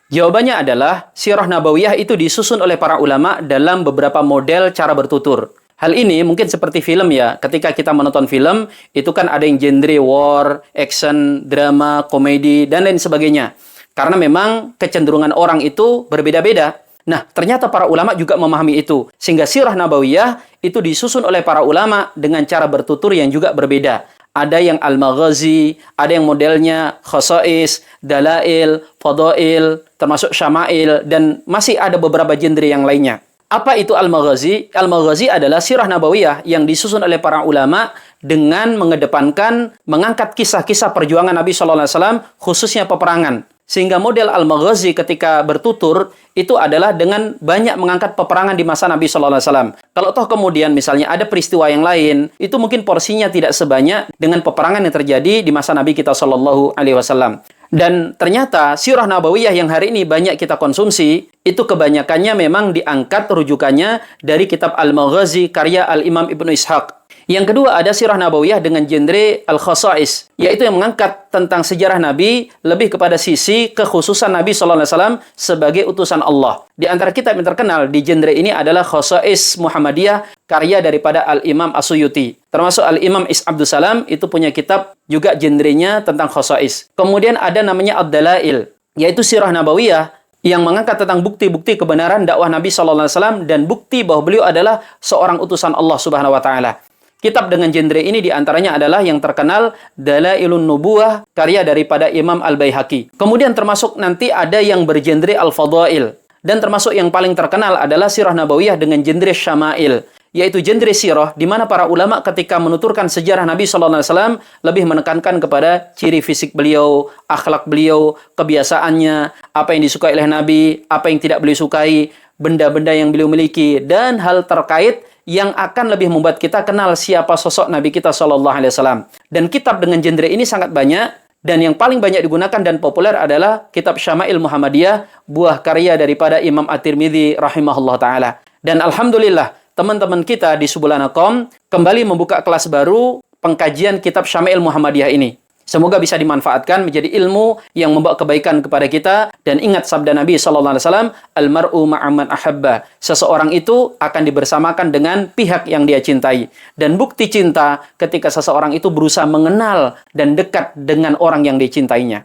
Jawabannya adalah sirah nabawiyah itu disusun oleh para ulama dalam beberapa model cara bertutur. Hal ini mungkin seperti film ya. Ketika kita menonton film, itu kan ada yang genre war, action, drama, komedi, dan lain sebagainya. Karena memang kecenderungan orang itu berbeda-beda. Nah, ternyata para ulama juga memahami itu. Sehingga sirah nabawiyah itu disusun oleh para ulama dengan cara bertutur yang juga berbeda. Ada yang al-maghazi, ada yang modelnya khosais, dalail, fadail, termasuk syama'il, dan masih ada beberapa genre yang lainnya. Apa itu al-maghazi? Al-maghazi adalah sirah nabawiyah yang disusun oleh para ulama dengan mengedepankan, mengangkat kisah-kisah perjuangan Nabi SAW, khususnya peperangan. Sehingga model al-maghazi ketika bertutur itu adalah dengan banyak mengangkat peperangan di masa Nabi SAW. Kalau toh kemudian misalnya ada peristiwa yang lain, itu mungkin porsinya tidak sebanyak dengan peperangan yang terjadi di masa Nabi kita SAW. Dan ternyata sirah nabawiyah yang hari ini banyak kita konsumsi, itu kebanyakannya memang diangkat rujukannya dari kitab Al-Maghazi karya Al-Imam Ibnu Ishaq. Yang kedua ada sirah nabawiyah dengan genre al-khasais, yaitu yang mengangkat tentang sejarah Nabi lebih kepada sisi kekhususan Nabi SAW sebagai utusan Allah. Di antara kitab yang terkenal di genre ini adalah Khasais Muhammadiyah karya daripada Al-Imam As-Suyuti. Termasuk Al-Imam Is Abdus Salam itu punya kitab juga genrenya tentang khasais. Kemudian ada namanya Ad-Dalail, yaitu sirah nabawiyah yang mengangkat tentang bukti-bukti kebenaran dakwah Nabi SAW dan bukti bahwa beliau adalah seorang utusan Allah Subhanahu wa taala. Kitab dengan genre ini diantaranya adalah yang terkenal Dalailun Nubuwah karya daripada Imam Al-Baihaqi. Kemudian termasuk nanti ada yang bergenre Al-Fadail. Dan termasuk yang paling terkenal adalah sirah nabawiyah dengan genre Syama'il, yaitu genre sirah di mana para ulama ketika menuturkan sejarah Nabi SAW lebih menekankan kepada ciri fisik beliau, akhlak beliau, kebiasaannya, apa yang disukai oleh Nabi, apa yang tidak beliau sukai, benda-benda yang beliau miliki, dan hal terkait yang akan lebih membuat kita kenal siapa sosok Nabi kita SAW. Dan kitab dengan genre ini sangat banyak, dan yang paling banyak digunakan dan populer adalah kitab Syama'il Muhammadiyah, buah karya daripada Imam At-Tirmidzi rahimahullah ta'ala. Dan alhamdulillah, teman-teman kita di Subulana.com kembali membuka kelas baru pengkajian kitab Syama'il Muhammadiyah ini. Semoga bisa dimanfaatkan menjadi ilmu yang membawa kebaikan kepada kita. Dan ingat sabda Nabi SAW, Al-mar'u ma'aman ahabba. Seseorang itu akan dibersamakan dengan pihak yang dia cintai. Dan bukti cinta ketika seseorang itu berusaha mengenal dan dekat dengan orang yang dicintainya.